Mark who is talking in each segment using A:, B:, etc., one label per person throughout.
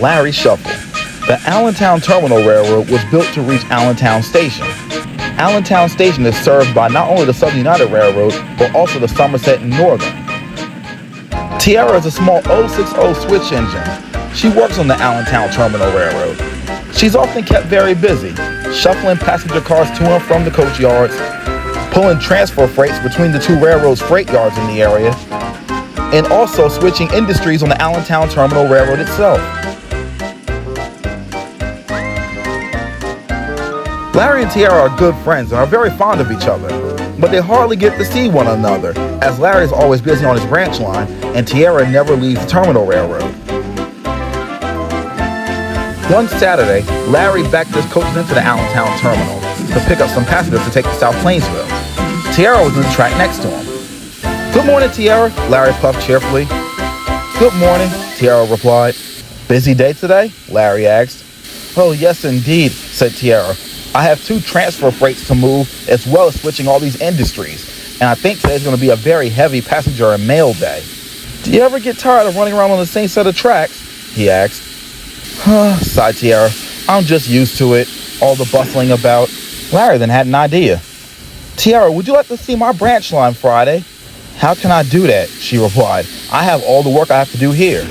A: Larry Shuffle. The Allentown Terminal Railroad was built to reach Allentown Station. Allentown Station is served by not only the Southern United Railroad, but also the Somerset and Northern. Tiera is a small 060 switch engine. She works on the Allentown Terminal Railroad. She's often kept very busy, shuffling passenger cars to and from the coach yards, pulling transfer freights between the two railroads' freight yards in the area, and also switching industries on the Allentown Terminal Railroad itself. Larry and Tiera are good friends and are very fond of each other, but they hardly get to see one another, as Larry is always busy on his branch line and Tiera never leaves the Terminal Railroad. One Saturday, Larry backed his coaches into the Allentown Terminal to pick up some passengers to take to South Plainsville. Tiera was in the track next to him. "Good morning, Tiera," Larry puffed cheerfully. "Good morning," Tiera replied. "Busy day today?" Larry asked. "Oh, yes, indeed," said Tiera. "I have 2 transfer freights to move, as well as switching all these industries, and I think today's going to be a very heavy passenger and mail day." "Do you ever get tired of running around on the same set of tracks?" he asked. Sighed Tiera. "I'm just used to it, all the bustling about." Larry then had an idea. "Tiera, would you like to see my branch line Friday?" "How can I do that?" she replied. "I have all the work I have to do here."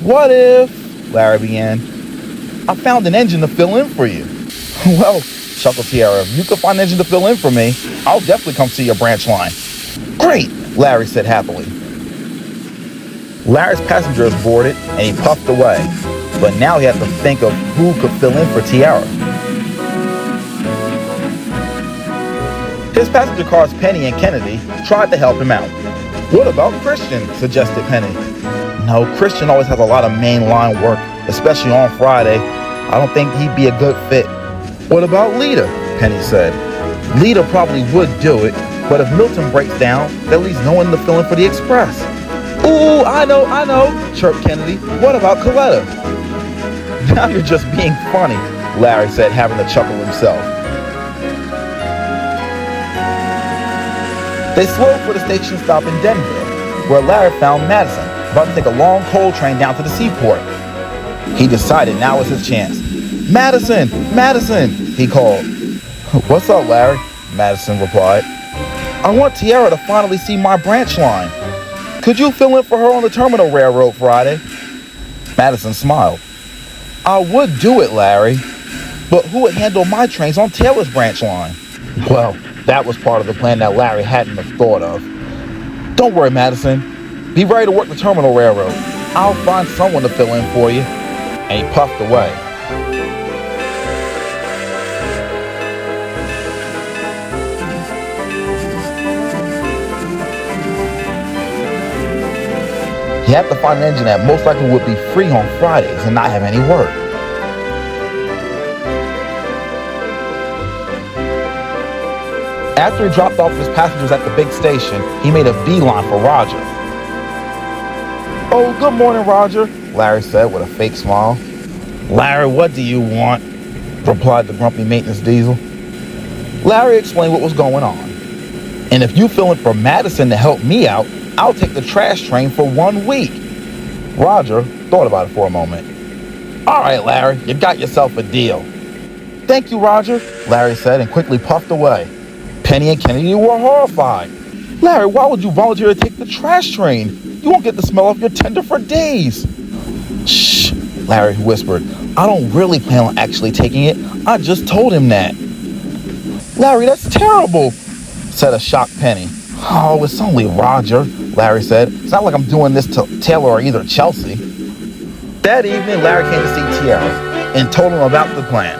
A: "What if," Larry began, "I found an engine to fill in for you?" "Well," chuckled Tiera, "if you could find an engine to fill in for me, I'll definitely come see your branch line." "Great," Larry said happily. Larry's passengers boarded and he puffed away, but now he had to think of who could fill in for Tiera. His passenger cars Penny and Kennedy tried to help him out. "What about Christian?" suggested Penny. "No, Christian always has a lot of main line work, especially on Friday. I don't think he'd be a good fit." "What about Lita?" Penny said. "Lita probably would do it, but if Milton breaks down, that leaves no one to fill in for the Express." "Ooh, I know, chirped Kennedy. "What about Coletta?" "Now you're just being funny," Larry said, having to chuckle himself. They slowed for the station stop in Denville, where Larry found Madison, about to take a long coal train down to the seaport. He decided now was his chance. "Madison, Madison," he called. "What's up, Larry?" Madison replied. "I want Tiera to finally see my branch line. Could you fill in for her on the Terminal Railroad Friday?" Madison smiled. "I would do it, Larry, but who would handle my trains on Taylor's branch line?" Well, that was part of the plan that Larry hadn't have thought of. "Don't worry, Madison. Be ready to work the Terminal Railroad. I'll find someone to fill in for you." And he puffed away. He had to find an engine that most likely would be free on Fridays and not have any work. After he dropped off his passengers at the big station, he made a beeline for Roger. "Oh, good morning, Roger," Larry said with a fake smile. "Larry, what do you want?" replied the grumpy maintenance diesel. Larry explained what was going on. "And if you fill in for Madison to help me out, I'll take the trash train for 1 week." Roger thought about it for a moment. "All right, Larry, you got yourself a deal." "Thank you, Roger," Larry said and quickly puffed away. Penny and Kennedy were horrified. "Larry, why would you volunteer to take the trash train? You won't get the smell of your tender for days." "Shh," Larry whispered. "I don't really plan on actually taking it. I just told him that." "Larry, that's terrible," said a shocked Penny. "Oh, it's only Roger," Larry said. "It's not like I'm doing this to Taylor or either Chelsea." That evening, Larry came to see Tiera and told him about the plan.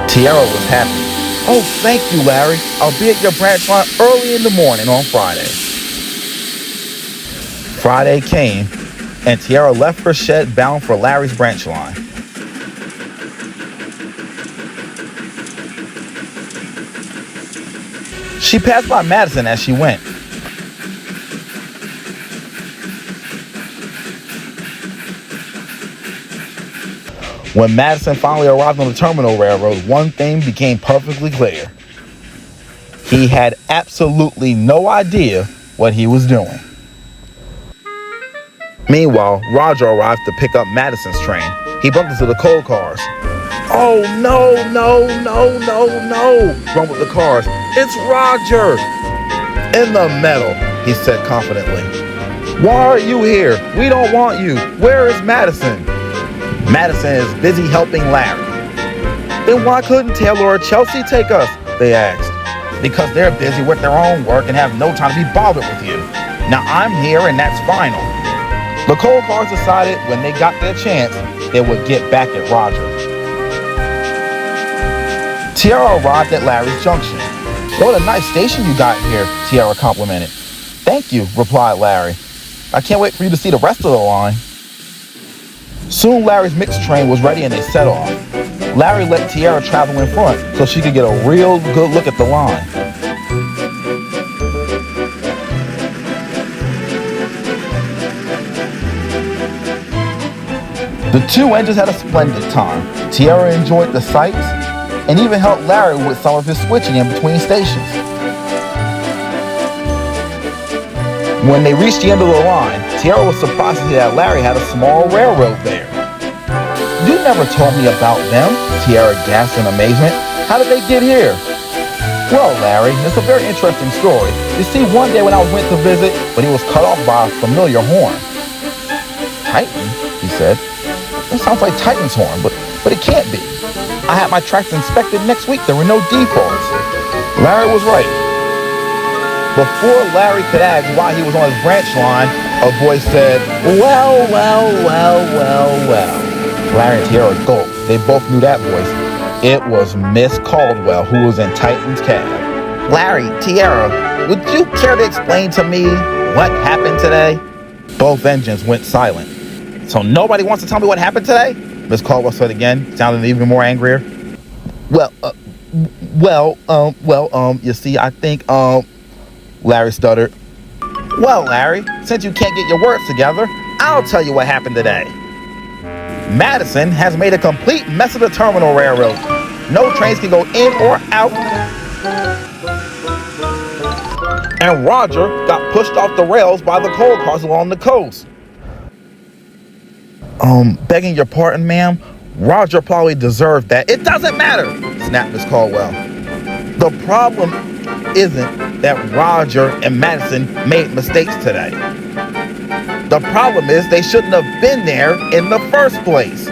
A: Tiera was happy. "Oh, thank you, Larry. I'll be at your branch line early in the morning on Friday." Friday came, and Tiera left her shed bound for Larry's branch line. She passed by Madison as she went. When Madison finally arrived on the Terminal Railroad, one thing became perfectly clear. He had absolutely no idea what he was doing. Meanwhile, Roger arrived to pick up Madison's train. He bumped into the coal cars. "Oh, no, no, no, no, no," grumbled the cars. "It's Roger." "In the metal," he said confidently. "Why are you here? We don't want you. Where is Madison?" "Madison is busy helping Larry." "Then why couldn't Taylor or Chelsea take us?" they asked. "Because they're busy with their own work and have no time to be bothered with you. Now I'm here and that's final." The coal cars decided when they got their chance, they would get back at Roger. Tiera arrived at Larry's junction. "What a nice station you got here," Tiera complimented. "Thank you," replied Larry. "I can't wait for you to see the rest of the line." Soon Larry's mixed train was ready and they set off. Larry let Tiera travel in front so she could get a real good look at the line. The two engines had a splendid time. Tiera enjoyed the sights and even helped Larry with some of his switching in between stations. When they reached the end of the line, Tiera was surprised to see that Larry had a small railroad there. "You never told me about them," Tiera gasped in amazement. "How did they get here?" "Well, Larry, it's a very interesting story. You see, one day when I went to visit, but he was cut off by a familiar horn." "Titan?" he said. "It sounds like Titan's horn, but it can't be. I had my tracks inspected next week. There were no defaults." Larry was right. Before Larry could ask why he was on his branch line, a voice said, "Well, well, well, well, well." Larry and Tiera gulped. They both knew that voice. It was Miss Caldwell, who was in Titan's cab. "Larry, Tiera, would you care to explain to me what happened today?" Both engines went silent. "So nobody wants to tell me what happened today?" Miss Caldwell said again, sounding even more angrier. You see, I think, Larry stuttered. "Well, Larry, since you can't get your words together, I'll tell you what happened today. Madison has made a complete mess of the terminal railroad. No trains can go in or out. And Roger got pushed off the rails by the coal cars along the coast." Begging your pardon, ma'am, Roger probably deserved that." "It doesn't matter," snapped Miss Caldwell. "The problem isn't that Roger and Madison made mistakes today. The problem is they shouldn't have been there in the first place.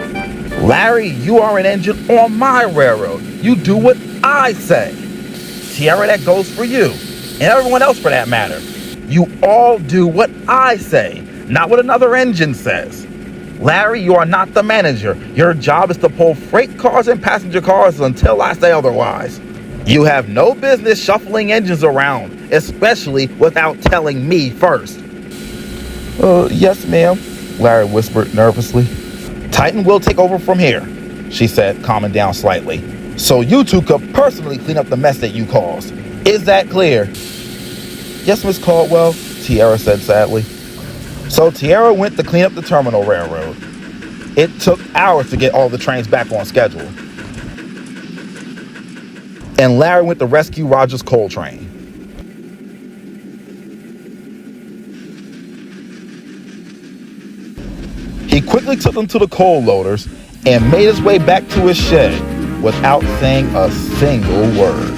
A: Larry, you are an engine on my railroad. You do what I say. Tiera, that goes for you, and everyone else for that matter. You all do what I say, not what another engine says. Larry, you are not the manager. Your job is to pull freight cars and passenger cars until I say otherwise. You have no business shuffling engines around, especially without telling me first." "Yes, ma'am," Larry whispered nervously. "Titan will take over from here," she said, calming down slightly. "So you two could personally clean up the mess that you caused. Is that clear?" "Yes, Miss Caldwell," Tiera said sadly. So Tiera went to clean up the terminal railroad. It took hours to get all the trains back on schedule. And Larry went to rescue Roger's coal train. He quickly took them to the coal loaders and made his way back to his shed without saying a single word.